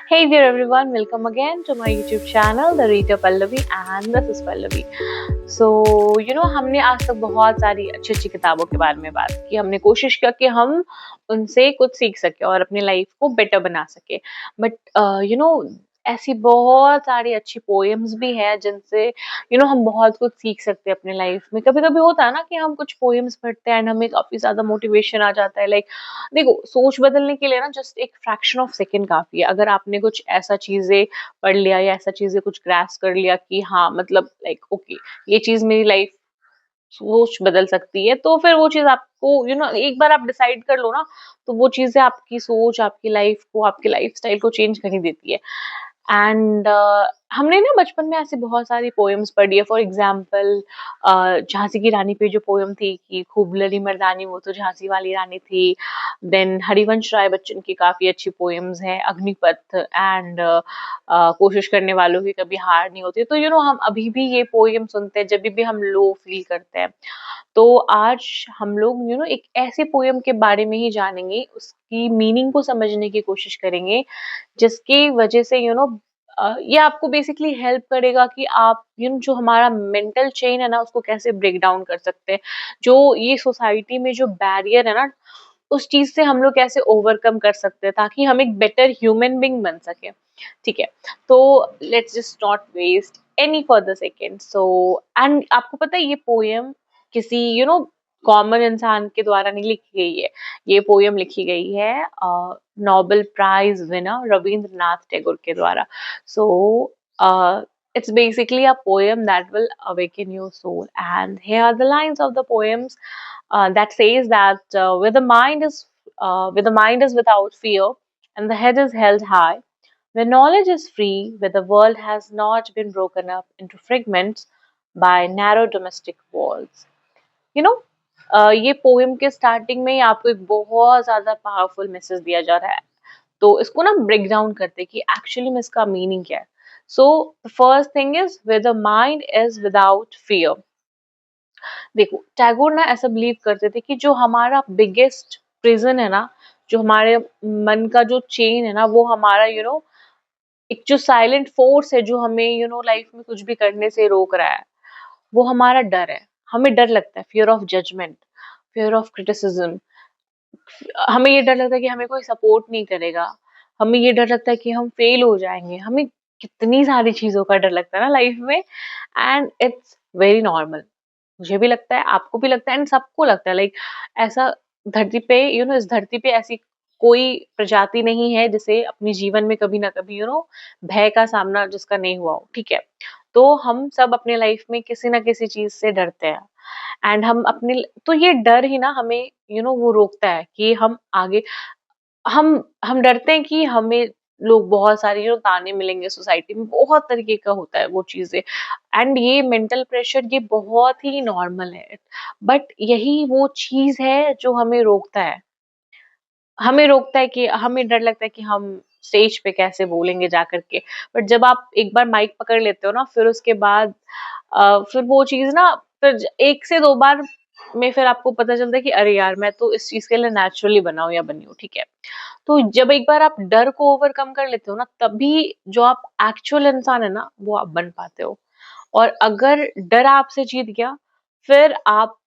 Hey there everyone, welcome again to my YouTube channel, The Reader Pallavi, and this is Pallavi. हमने आज तक बहुत सारी अच्छी अच्छी किताबों के बारे में बात की। हमने कोशिश किया कि हम उनसे कुछ सीख सके और अपनी लाइफ को बेटर बना सके। बट ऐसी बहुत सारी अच्छी पोएम्स भी हैं जिनसे हम बहुत कुछ सीख सकते हैं अपने लाइफ में। कभी-कभी होता है ना कि हम कुछ पोएम्स पढ़ते हैं एंड हमें काफ़ी ज़्यादा मोटिवेशन आ जाता है। लाइक देखो, सोच बदलने के लिए ना जस्ट एक फ्रैक्शन ऑफ सेकंड काफ़ी है। अगर आपने कुछ ऐसा चीज़ें पढ़ लिया या ऐसा चीज़ें कुछ ग्रास्प कर लिया कि हाँ, मतलब लाइक ओके, ये चीज़ मेरी लाइफ सोच बदल सकती है, तो फिर वो चीज़ आपको एक बार आप डिसाइड कर लो ना, तो वो चीज़ें आपकी सोच, आपकी लाइफ को, आपकी लाइफ़स्टाइल को चेंज कर ही देती है। एंड हमने ना बचपन में ऐसी बहुत सारी पोएम्स पढ़ी है। फॉर एग्जाम्पल झांसी की रानी पे जो पोएम थी कि खूब लड़ी मर्दानी वो तो झांसी वाली रानी थी। देन हरिवंश राय बच्चन की काफ़ी अच्छी पोएम्स हैं, अग्निपथ एंड कोशिश करने वालों की कभी हार नहीं होती। तो हम अभी भी ये पोएम सुनते हैं जब भी हम लो फील करते हैं। तो आज हम लोग एक ऐसे पोएम के बारे में ही जानेंगे, उसकी मीनिंग को समझने की कोशिश करेंगे, जिसकी वजह से ये आपको बेसिकली हेल्प करेगा कि आप जो हमारा मेंटल चेन है ना उसको कैसे ब्रेक डाउन कर सकते हैं। जो ये सोसाइटी में जो बैरियर है ना, उस चीज़ से हम लोग कैसे ओवरकम कर सकते हैं ताकि हम एक बेटर ह्यूमन बीइंग बन सकें। ठीक है? तो let's just not waste any further second. And आपको पता है ये पोएम किसी कॉमन इंसान के द्वारा नहीं लिखी गई है। ये पोएम लिखी गई है Nobel prize winner Rabindranath Tagore के द्वारा। So it's basically a poem that will awaken your soul, and here are the lines of the poems that says that where the mind is without fear and the head is held high, where knowledge is free, where the world has not been broken up into fragments by narrow domestic walls. You know ये poem के starting में ही आपको एक बहुत ज्यादा powerful message दिया जा रहा है। तो इसको ना ब्रेक डाउन करते हैं कि एक्चुअली में इसका मीनिंग क्या है। So the first thing is where the mind is without fear. देखो, टैगोर ना ऐसा बिलीव करते थे कि जो हमारा बिगेस्ट प्रिजन है ना, जो हमारे मन का जो चेन है ना, वो हमारा एक जो साइलेंट फोर्स है जो हमें लाइफ में कुछ भी करने से रोक रहा है, वो हमारा डर है। हमें डर लगता है, fear of judgement, fear of criticism. हमें ये डर लगता है कि हमें कोई सपोर्ट नहीं करेगा। हमें ये डर लगता है कि हम फेल हो जाएँगे। हमें कितनी सारी चीज़ों का डर लगता है ना लाइफ में, एंड इट्स वेरी नॉर्मल। मुझे भी लगता है, आपको भी लगता है एंड सबको लगता है। लाइक ऐसा धरती पे इस धरती पे ऐसी कोई प्रजाति नहीं है जिसे अपने जीवन में कभी ना कभी भय का सामना जिसका नहीं हुआ हो, ठीक है? तो हम सब अपने लाइफ में किसी ना किसी चीज़ से डरते हैं, एंड हम अपने तो ये डर ही ना हमें वो रोकता है कि हम आगे हम डरते हैं कि हमें लोग बहुत सारे ताने मिलेंगे सोसाइटी में, बहुत तरीके का होता है वो चीज़ें, एंड ये मेंटल प्रेशर ये बहुत ही नॉर्मल है। बट यही वो चीज़ है जो हमें रोकता है कि हमें डर लगता है कि हम स्टेज पे कैसे बोलेंगे जा करके। बट जब आप एक बार माइक पकड़ लेते हो ना, फिर उसके बाद फिर वो चीज़ ना, फिर 1 से 2 बार में फिर आपको पता चलता है कि अरे यार, मैं तो इस चीज़ के लिए नेचुरली बना हूँ या बनी हूँ, ठीक है? तो जब एक बार आप डर को ओवरकम कर लेते हो ना, तभी जो आप एक्चुअल इंसान है ना, वो आप बन पाते हो। और अगर डर आपसे जीत गया, फिर आप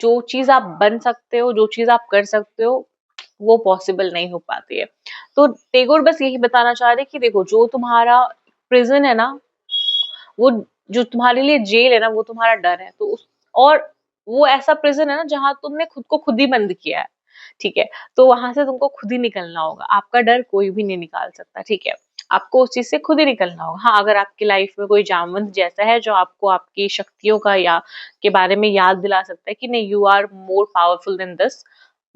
जो चीज़ आप बन सकते हो, जो चीज़ आप कर सकते हो, वो पॉसिबल नहीं हो पाती है। तो टैगोर बस यही बताना चाह रहे हैं कि देखो, जो तुम्हारा प्रिज़न है ना, वो जो तुम्हारे लिए जेल है ना, वो तुम्हारा डर है। तो उस और वो ऐसा प्रिज़न है ना जहाँ तुमने खुद को खुद ही बंद किया है, ठीक है? तो वहाँ से तुमको खुद ही निकलना होगा। आपका डर कोई भी नहीं निकाल सकता, ठीक है? आपको उस चीज़ से खुद ही निकलना होगा। हाँ, अगर आपकी लाइफ़ में कोई जामवंत जैसा है जो आपको आपकी शक्तियों का या के बारे में याद दिला सकता है कि नहीं, you are more powerful than this,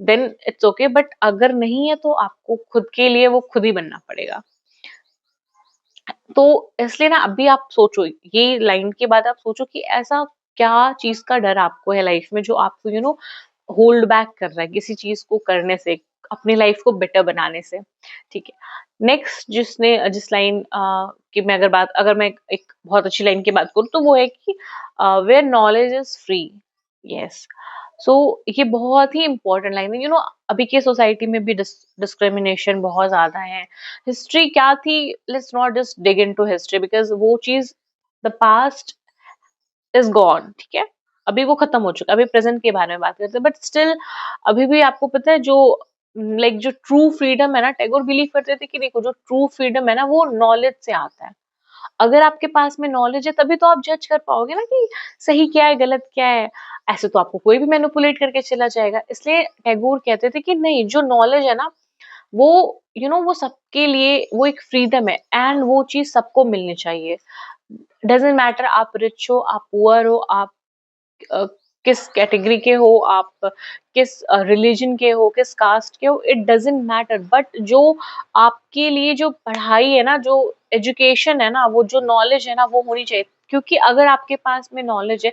then it's okay. But अगर नहीं है तो आपको खुद के लिए वो खुद ही बनना पड़ेगा। तो इसलिए ना अभी आप सोचो, ये लाइन के बाद आप सोचो कि ऐसा क्या चीज़ का डर आपको है लाइफ में जो आपको होल्ड बैक कर रहा है किसी चीज़ को करने से, अपनी लाइफ को बेटर बनाने से, ठीक है? नेक्स्ट जिस लाइन की मैं अगर मैं एक बहुत अच्छी लाइन की बात करूँ तो वो है कि where knowledge is free. Yes. So ये बहुत ही इम्पोर्टेंट लाइन है, अभी के सोसाइटी में भी डिस्क्रिमिनेशन बहुत ज्यादा है। हिस्ट्री क्या थी, let's not just dig into history, because वो चीज, द पास्ट इज गॉन, ठीक है, अभी वो खत्म हो चुका है, अभी प्रेजेंट के बारे में बात करते हैं, बट स्टिल अभी भी आपको पता है जो लाइक जो ट्रू फ्रीडम है ना, टैगोर बिलीव करते थे कि देखो जो ट्रू फ्रीडम है ना वो नॉलेज से आता है। अगर आपके पास में नॉलेज है तभी तो आप जज कर पाओगे ना कि सही क्या है गलत क्या है। ऐसे तो आपको कोई भी मैनिपुलेट करके चला जाएगा। इसलिए टैगोर कहते थे कि नहीं, जो नॉलेज है ना वो वो सबके लिए वो एक फ्रीडम है, एंड वो चीज सबको मिलनी चाहिए। डजेंट मैटर आप रिच हो, आप पुअर हो, आप अ, किस कैटेगरी के हो, आप किस रिलीजन के हो, किस कास्ट के हो, इट डजेंट मैटर, बट जो आपके लिए जो पढ़ाई है ना, जो एजुकेशन है ना, वो जो नॉलेज है ना वो होनी चाहिए। क्योंकि अगर आपके पास में नॉलेज है,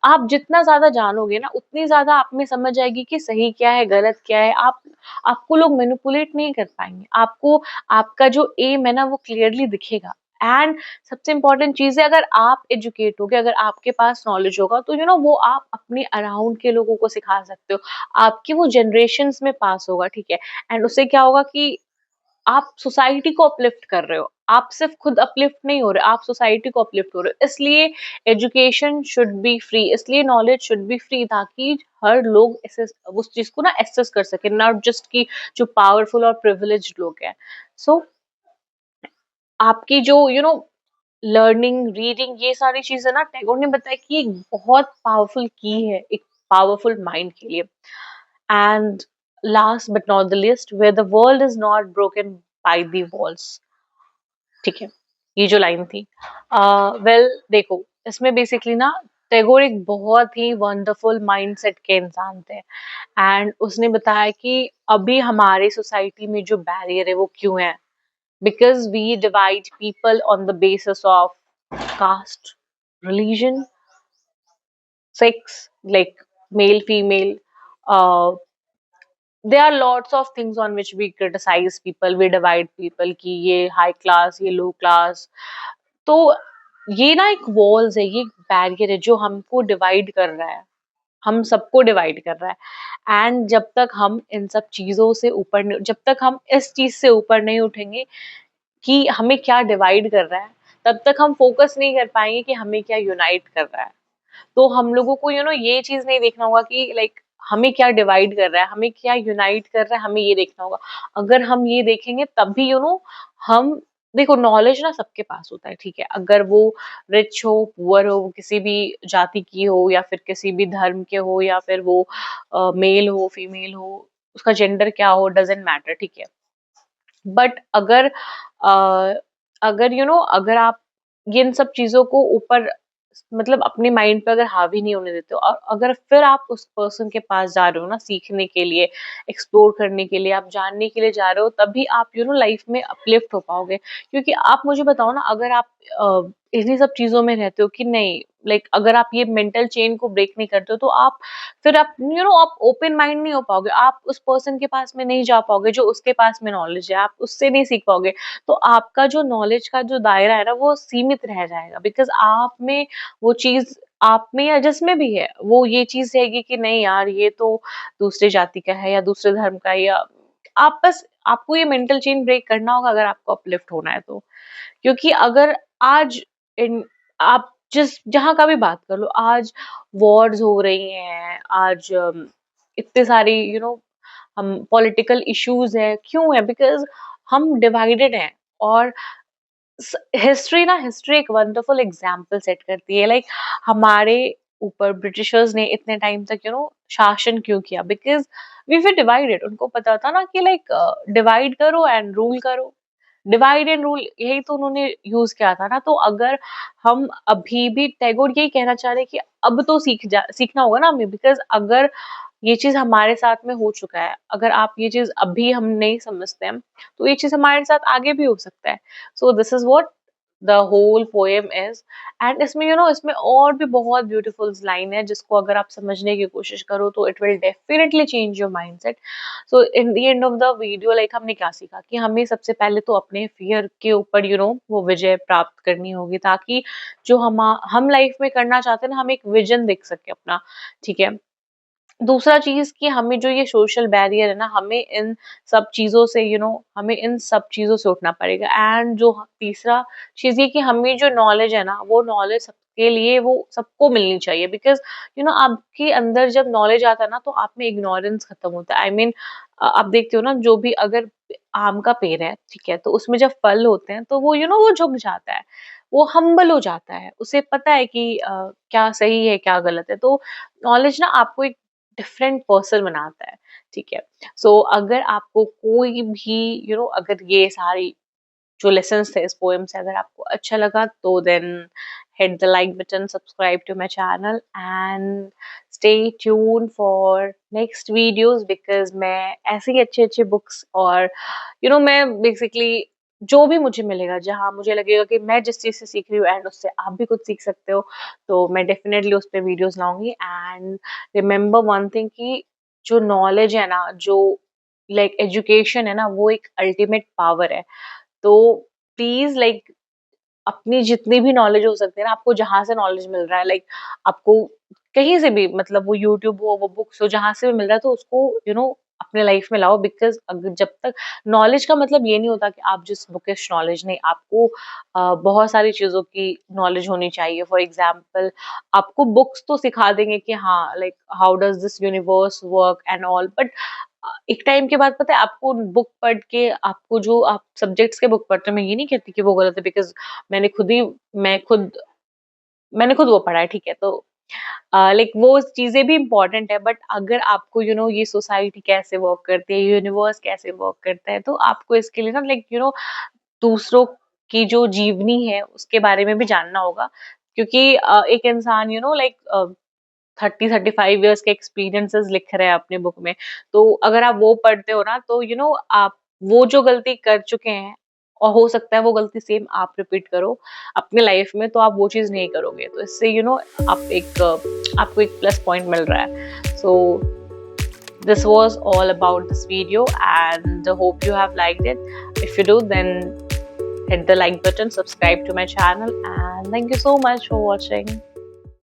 आप जितना ज्यादा जानोगे ना उतनी ज्यादा आप में समझ आएगी कि सही क्या है गलत क्या है। आपको लोग मैनिपुलेट नहीं कर पाएंगे, आपको आपका जो एम है ना वो क्लियरली दिखेगा। एंड सबसे इम्पोर्टेंट चीज है, अगर आप एजुकेट होगे, अगर आपके पास नॉलेज होगा, तो वो आप अपने अराउंड के लोगों को सिखा सकते हो, आपकी वो जनरेशन में पास होगा, ठीक है। एंड उससे क्या होगा कि आप सोसाइटी को अपलिफ्ट कर रहे हो, आप सिर्फ खुद अपलिफ्ट नहीं हो रहे, आप सोसाइटी को अपलिफ्ट हो रहे हो। इसलिए एजुकेशन शुड बी फ्री, इसलिए नॉलेज शुड बी फ्री, ताकि हर लोग उस चीज को ना एक्सेस कर सके, नॉट जस्ट कि जो पावरफुल और प्रिविलेज्ड लोग हैं। सो आपकी जो लर्निंग, रीडिंग, ये सारी चीजें ना टैगोर ने बताया कि एक बहुत पावरफुल की है एक पावरफुल माइंड के लिए। And last but not the least, where the world is not broken by the walls, ठीक है, ये जो लाइन थी। वेल देखो, इसमें बेसिकली ना टैगोर एक बहुत ही वंडरफुल माइंडसेट के इंसान थे। एंड उसने बताया कि अभी हमारे सोसाइटी में जो बैरियर है वो क्यों है, because we divide people on the basis of caste, religion, sex, like male, female. Uh, there are lots of things on which we criticize people, we divide people कि ये high class, ये low class। तो ये ना एक walls है, ये barrier है जो हमको डिवाइड कर रहा है, हम सबको डिवाइड कर रहा है। एंड जब तक हम इन सब चीजों से ऊपर जब तक हम इस चीज से ऊपर नहीं उठेंगे कि हमें क्या डिवाइड कर रहा है, तब तक हम फोकस नहीं कर पाएंगे कि हमें क्या यूनाइट कर रहा है। तो हम लोगों को ये चीज नहीं देखना होगा कि लाइक हमें क्या डिवाइड कर रहा है, हमें क्या यूनाइट कर रहा है, हमें ये देखना होगा। अगर हम ये देखेंगे तब भी हम देखो, नॉलेज ना सबके पास होता है, ठीक है, अगर वो रिच हो, पुअर हो, वो किसी भी जाति की हो, या फिर किसी भी धर्म के हो, या फिर वो मेल हो, फीमेल हो, उसका जेंडर क्या हो, डजेंट मैटर, ठीक है। बट अ, अगर अगर आप इन सब चीजों को ऊपर मतलब अपने माइंड पे अगर हावी नहीं होने देते हो, और अगर फिर आप उस पर्सन के पास जा रहे हो ना सीखने के लिए, एक्सप्लोर करने के लिए, आप जानने के लिए जा रहे हो, तभी आप लाइफ में अपलिफ्ट हो पाओगे। क्योंकि आप मुझे बताओ ना, अगर आप इन्हीं सब चीजों में रहते हो कि नहीं, लाइक अगर आप ये मेंटल चेन को ब्रेक नहीं करते हो, तो आप फिर आप आप ओपन माइंड नहीं हो पाओगे, आप उस पर्सन के पास में नहीं जा पाओगे जो उसके पास में नॉलेज है, आप उससे नहीं सीख पाओगे। तो आपका जो नॉलेज का जो दायरा है ना वो सीमित रह जाएगा, बिकॉज आप में वो चीज, आप में या जिसमें भी है, वो ये चीज रहेगी कि नहीं यार, ये तो दूसरे जाति का है या दूसरे धर्म का है, या आप बस आपको ये मेंटल चेन ब्रेक करना होगा अगर आपको अपलिफ्ट होना है तो। क्योंकि अगर आज इन आप जिस जहाँ का भी बात कर लो, आज वॉर्स हो रही हैं, आज इतने सारी हम पॉलिटिकल इश्यूज है, क्यों है, बिकॉज हम डिवाइडेड हैं। और हिस्ट्री एक वंडरफुल एग्जाम्पल सेट करती है, लाइक हमारे ऊपर ब्रिटिशर्स ने इतने टाइम तक शासन क्यों किया, बिकॉज वी वर डिवाइडेड। उनको पता था ना कि लाइक डिवाइड करो एंड रूल करो, डिवाइड एंड रूल, यही तो उन्होंने यूज किया था ना। तो अगर हम अभी भी, टैगोर यही कहना चाह रहे हैं कि अब तो सीखना होगा ना हमें, बिकॉज अगर ये चीज हमारे साथ में हो चुका है, अगर आप ये चीज अभी हम नहीं समझते हैं, तो ये चीज हमारे साथ आगे भी हो सकता है। So this is what the whole poem is. And इसमें इसमें और भी बहुत ब्यूटीफुल लाइन है, जिसको अगर आप समझने की कोशिश करो तो it will definitely change your mindset. So in the end of the video, like हमने क्या सीखा कि हमें सबसे पहले तो अपने फियर के ऊपर वो विजय प्राप्त करनी होगी, ताकि जो हम लाइफ में करना चाहते हैं ना, हम एक विजन देख सके अपना, ठीक है। दूसरा चीज़ कि हमें जो ये सोशल बैरियर है ना, हमें इन सब चीज़ों से हमें इन सब चीज़ों से उठना पड़ेगा। एंड जो तीसरा चीज़ ये कि हमें जो नॉलेज है ना, वो नॉलेज सबके लिए वो सबको मिलनी चाहिए, बिकॉज़ आपके अंदर जब नॉलेज आता है ना, तो आप में इग्नोरेंस खत्म होता है। आई मीन आप देखते हो ना, जो भी अगर आम का पेड़ है, ठीक है? तो उसमें जब फल होते हैं, तो वो वो झुक जाता है, वो हम्बल हो जाता है। उसे पता है कि क्या सही है, क्या गलत है। तो नॉलेज ना आपको एक डिफरेंट पर्सन बनाता है, ठीक है? सो अगर आपको कोई भी अगर ये सारी जो लेसन्स थे इस पोएम से अगर आपको अच्छा लगा, तो then hit the like button, subscribe to my channel and stay tune for next videos, because मैं ऐसे ही अच्छे-अच्छे बुक्स और मैं बेसिकली जो भी मुझे मिलेगा, जहाँ मुझे लगेगा कि मैं जिस चीज़ से सीख रही हूँ एंड उससे आप भी कुछ सीख सकते हो, तो मैं डेफिनिटली उस पे वीडियोस लाऊँगी। एंड रिमेंबर वन थिंग कि जो नॉलेज है ना, जो लाइक एजुकेशन है ना, वो एक अल्टीमेट पावर है। तो प्लीज़ लाइक अपनी जितनी भी नॉलेज हो सकती है ना, आपको जहाँ से नॉलेज मिल रहा है, लाइक आपको कहीं से भी, मतलब वो यूट्यूब हो, वो बुक्स हो, जहाँ से भी मिल रहा है, तो उसको अपने लाइफ में लाओ, बिकॉज़ अगर जब तक नॉलेज का मतलब ये नहीं होता कि आप जिस बुकिश नॉलेज नहीं, आपको बहुत सारी चीज़ों की नॉलेज होनी चाहिए। फॉर एग्ज़ाम्पल आपको बुक्स तो सिखा देंगे कि हाँ, like how does this universe work and all, but एक टाइम के बाद पता है आपको बुक पढ़ के आपको जो आप सब्जेक्ट्स के बुक पढ़ते हो, मैं ये नहीं कहती कि वो गलत है, बिकॉज़ मैंने खुद ही मैं खुद मैंने खुद वो पढ़ा है, ठीक है? तो लाइक वो चीज़ें भी इम्पोर्टेंट है, बट अगर आपको ये सोसाइटी कैसे वर्क करती है, यूनिवर्स कैसे वर्क करता है, तो आपको इसके लिए ना लाइक दूसरों की जो जीवनी है, उसके बारे में भी जानना होगा। क्योंकि एक इंसान लाइक 30-35 इयर्स के एक्सपीरियंसेस लिख रहे हैं अपने बुक में। तो अगर आप वो पढ़ते हो ना, तो आप वो जो गलती कर चुके हैं और हो सकता है वो गलती सेम आप रिपीट करो अपने लाइफ में, तो आप वो चीज़ नहीं करोगे। तो इससे आप एक आपको एक प्लस पॉइंट मिल रहा है। सो this was all about this video and hope you have liked it. If you do, then hit the like button, subscribe to my channel, and thank you so much for watching.